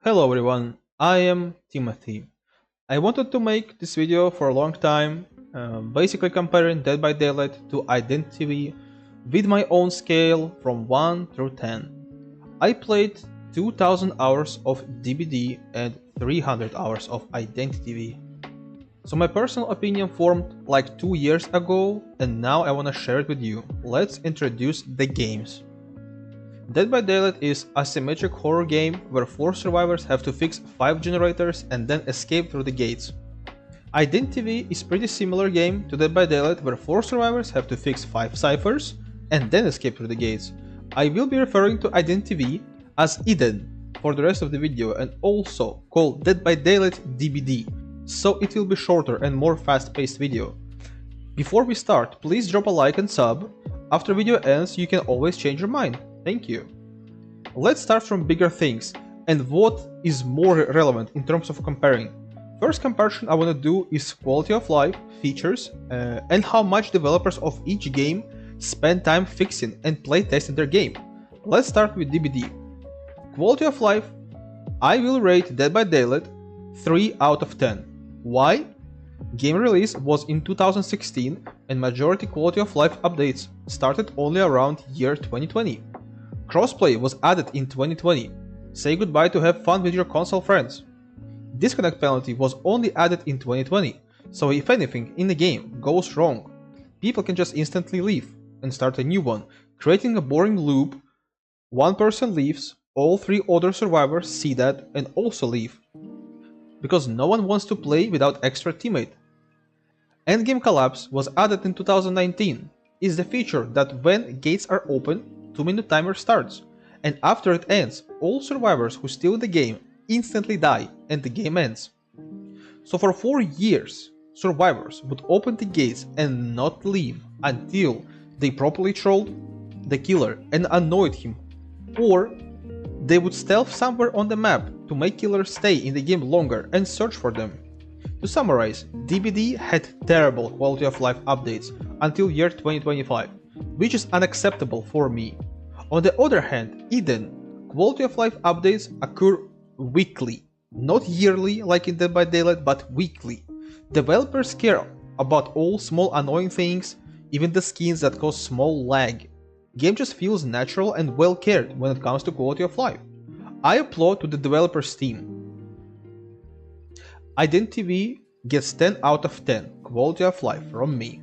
Hello everyone, I am Timothy. I wanted to make this video for a long time, basically comparing Dead by Daylight to Identity with my own scale from 1 through 10. I played 2000 hours of DBD and 300 hours of Identity. So my personal opinion formed like 2 years ago and now I wanna share it with you. Let's introduce the games. Dead by Daylight is a asymmetric horror game where 4 survivors have to fix 5 generators and then escape through the gates. Identity is pretty similar game to Dead by Daylight where 4 survivors have to fix 5 ciphers and then escape through the gates. I will be referring to Identity as Eden for the rest of the video and also call Dead by Daylight DBD, so it will be shorter and more fast-paced video. Before we start, please drop a like and sub. After video ends, you can always change your mind. Thank you. Let's start from bigger things and what is more relevant in terms of comparing. First comparison I want to do is quality of life, features, and how much developers of each game spend time fixing and playtesting their game. Let's start with DBD. Quality of life, I will rate Dead by Daylight 3 out of 10. Why? Game release was in 2016 and majority quality of life updates started only around year 2020. Crossplay was added in 2020. Say goodbye to have fun with your console friends. Disconnect penalty was only added in 2020, so if anything in the game goes wrong, people can just instantly leave and start a new one, creating a boring loop. One person leaves, all 3 other survivors see that and also leave, because no one wants to play without extra teammate. Endgame collapse was added in 2019. Is the feature that when gates are open, 2-minute timer starts, and after it ends, all survivors who still in the game instantly die and the game ends. So for 4 years, survivors would open the gates and not leave until they properly trolled the killer and annoyed him, or they would stealth somewhere on the map to make killers stay in the game longer and search for them. To summarize, DBD had terrible quality of life updates until year 2025, which is unacceptable for me. On the other hand, Eden, quality of life updates occur weekly, not yearly like in Dead by Daylight, but weekly. Developers care about all small annoying things, even the skins that cause small lag. Game just feels natural and well cared when it comes to quality of life. I applaud to the developer's team. Identity gets 10 out of 10 quality of life from me.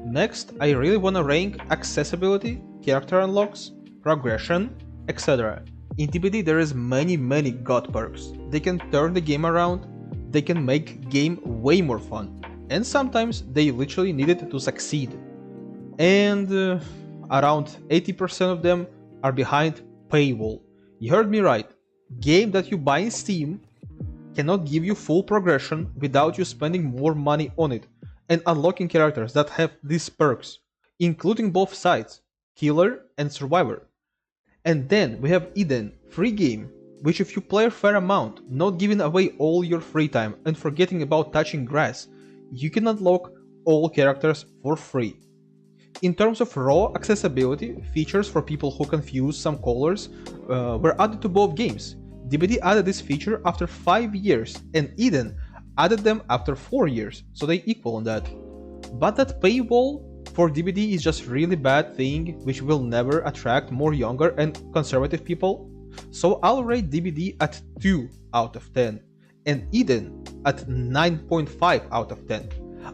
Next, I really wanna rank accessibility, character unlocks, progression, etc. In DBD there is many god perks. They can turn the game around, they can make game way more fun, and sometimes they literally need it to succeed. And around 80% of them are behind paywall. You heard me right. Game that you buy in Steam cannot give you full progression without you spending more money on it and unlocking characters that have these perks, including both sides, killer and survivor. And then we have Eden, free game, which if you play a fair amount, not giving away all your free time and forgetting about touching grass, you can unlock all characters for free. In terms of raw accessibility, features for people who confuse some colors were added to both games. DBD added this feature after 5 years and Eden added them after 4 years, so they equal on that. But that paywall for DBD is just really bad thing which will never attract more younger and conservative people. So I'll rate DBD at 2 out of 10 and Eden at 9.5 out of 10.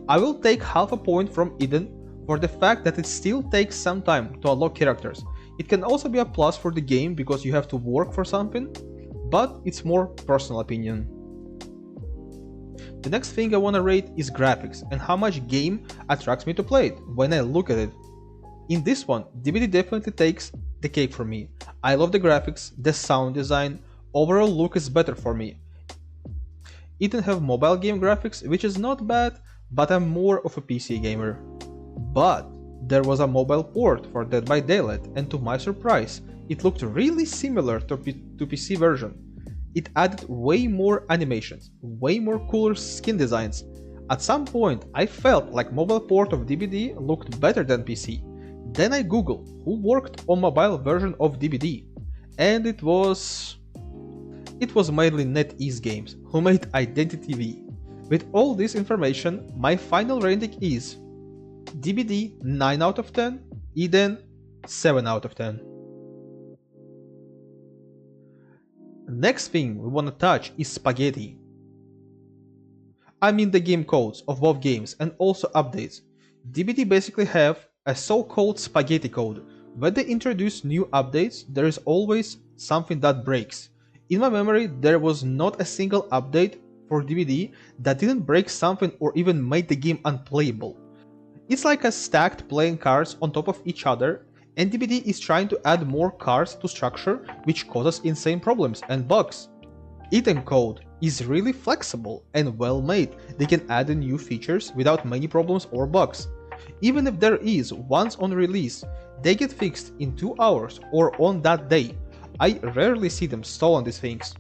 I will take half a point from Eden for the fact that it still takes some time to unlock characters. It can also be a plus for the game because you have to work for something, but it's more personal opinion. The next thing I wanna rate is graphics and how much game attracts me to play it when I look at it. In this one, DBD definitely takes the cake for me. I love the graphics, the sound design, overall look is better for me. It didn't have mobile game graphics, which is not bad, but I'm more of a PC gamer. But there was a mobile port for Dead by Daylight and to my surprise, it looked really similar to PC version. It added way more animations, way more cooler skin designs. At some point, I felt like mobile port of DBD looked better than PC. Then I googled who worked on mobile version of DBD, and it was mainly NetEase Games who made Identity V. With all this information, my final rating is DBD 9 out of 10, Eden 7 out of 10. Next thing we wanna touch is Spaghetti. I mean the game codes of both games and also updates. DBD basically have a so-called spaghetti code. When they introduce new updates, there is always something that breaks. In my memory, there was not a single update for DBD that didn't break something or even made the game unplayable. It's like a stacked playing cards on top of each other, and DBD is trying to add more cards to structure, which causes insane problems and bugs. Item code is really flexible and well made. They can add in new features without many problems or bugs. Even if there is once on release, they get fixed in 2 hours or on that day. I rarely see them stolen these things.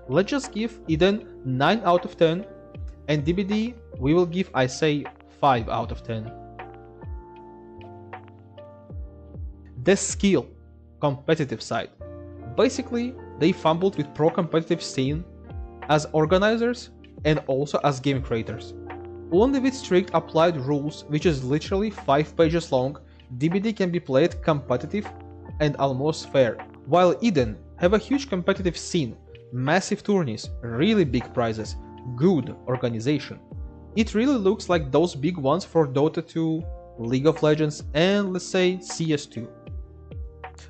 Let's just give Eden 9 out of 10, and DBD we will give, I say, 5 out of 10. The skill competitive side. Basically, they fumbled with pro competitive scene as organizers and also as game creators. Only with strict applied rules, which is literally 5 pages long, DBD can be played competitive and almost fair, while Eden have a huge competitive scene, massive tourneys, really big prizes, good organization. It really looks like those big ones for Dota 2, League of Legends, and let's say CS2.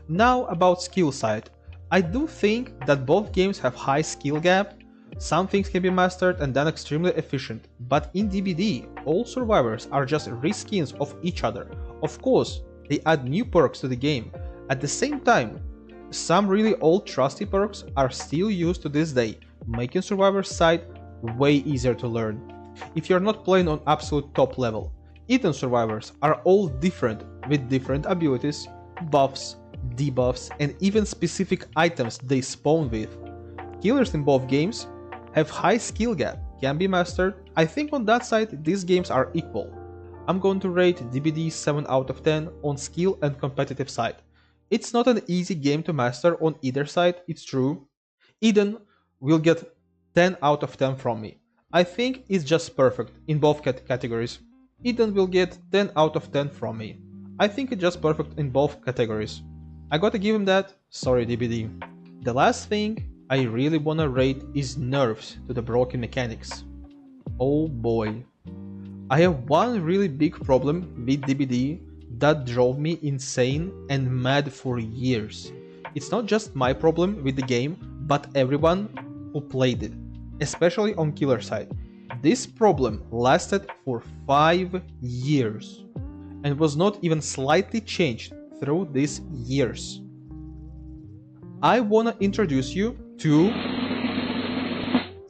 Now about skill side. I do think that both games have high skill gap. Some things can be mastered and done extremely efficient, but in DBD, all survivors are just reskins of each other. Of course, they add new perks to the game. At the same time, some really old trusty perks are still used to this day, making survivor's side way easier to learn. If you're not playing on absolute top level, Eden survivors are all different with different abilities, buffs, debuffs, and even specific items they spawn with. Killers in both games have high skill gap, can be mastered. I think on that side these games are equal. I'm going to rate DBD 7 out of 10 on skill and competitive side. It's not an easy game to master on either side, it's true. Eden will get 10 out of 10 from me. I think it's just perfect in both categories. Eden will get 10 out of 10 from me. I think it's just perfect in both categories. I gotta give him that, sorry DBD. The last thing I really wanna rate is nerfs to the broken mechanics. Oh boy. I have one really big problem with DBD that drove me insane and mad for years. It's not just my problem with the game, but everyone who played it, especially on killer side. This problem lasted for 5 years and was not even slightly changed through these years. I wanna introduce you to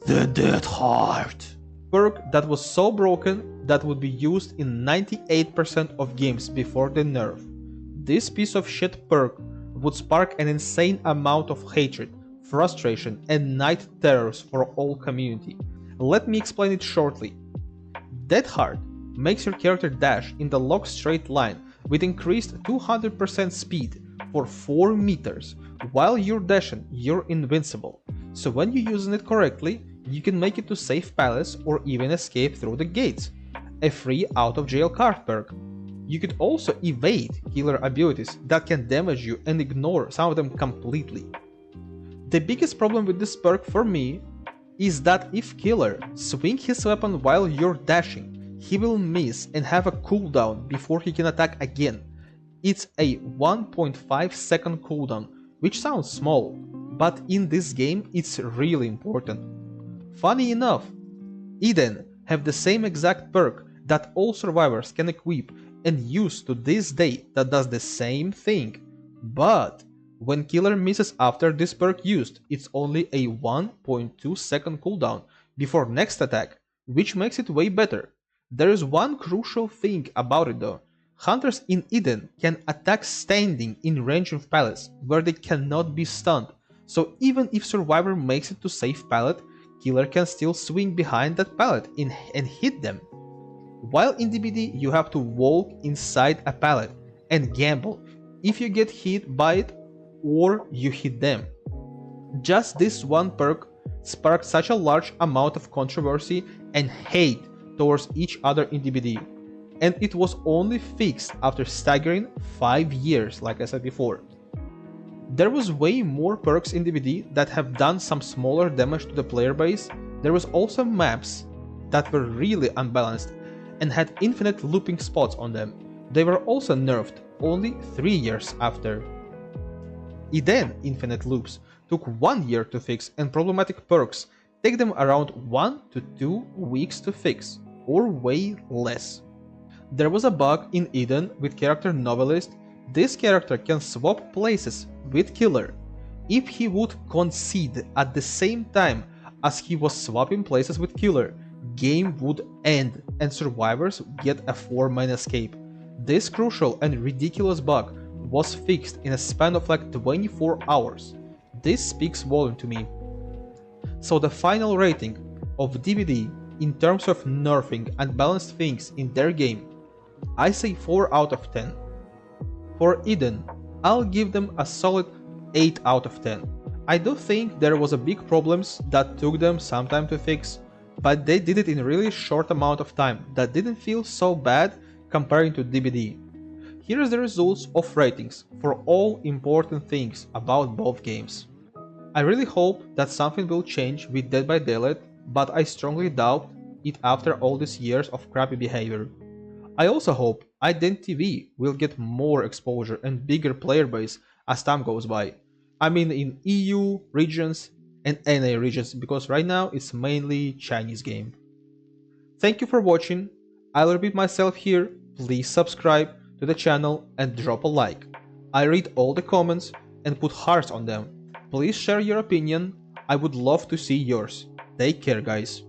the Dead Heart perk that was so broken that would be used in 98% of games before the nerf. This piece of shit perk would spark an insane amount of hatred, frustration, and night terrors for all community. Let me explain it shortly. Dead Heart makes your character dash in the locked straight line with increased 200% speed for 4 meters. While you're dashing, you're invincible. So when you're using it correctly, you can make it to Safe Palace or even escape through the gates. A free out of jail card perk. You could also evade killer abilities that can damage you and ignore some of them completely. The biggest problem with this perk for me is that if killer swing his weapon while you're dashing, he will miss and have a cooldown before he can attack again. It's a 1.5 second cooldown, which sounds small, but in this game it's really important. Funny enough, Eden have the same exact perk that all survivors can equip and use to this day that does the same thing, but when killer misses after this perk used, it's only a 1.2 second cooldown before next attack, which makes it way better. There is one crucial thing about it though. Hunters in Eden can attack standing in range of pallets where they cannot be stunned, so even if survivor makes it to safe pallet, killer can still swing behind that pallet and hit them. While in DBD you have to walk inside a pallet and gamble if you get hit by it or you hit them. Just this one perk sparked such a large amount of controversy and hate towards each other in DBD, and it was only fixed after staggering 5 years, like I said before. There was way more perks in DBD that have done some smaller damage to the player base. There was also maps that were really unbalanced and had infinite looping spots on them. They were also nerfed only 3 years after. Eden infinite loops took 1 year to fix, and problematic perks take them around 1 to 2 weeks to fix, or way less. There was a bug in Eden with character Novelist. This character can swap places with Killer. If he would concede at the same time as he was swapping places with Killer, game would end and survivors get a 4-man escape. This crucial and ridiculous bug was fixed in a span of like 24 hours. This speaks volume to me. So the final rating of DBD in terms of nerfing and balanced things in their game, I say 4 out of 10. For Eden, I'll give them a solid 8 out of 10. I do think there was a big problems that took them some time to fix, but they did it in a really short amount of time that didn't feel so bad comparing to DBD. Here is the results of ratings for all important things about both games. I really hope that something will change with Dead by Daylight, but I strongly doubt it after all these years of crappy behavior. I also hope IdentTV will get more exposure and bigger player base as time goes by. I mean in EU regions and NA regions, because right now it's mainly Chinese game. Thank you for watching. I'll repeat myself here, please subscribe to the channel and drop a like. I read all the comments and put hearts on them. Please share your opinion, I would love to see yours. Take care guys.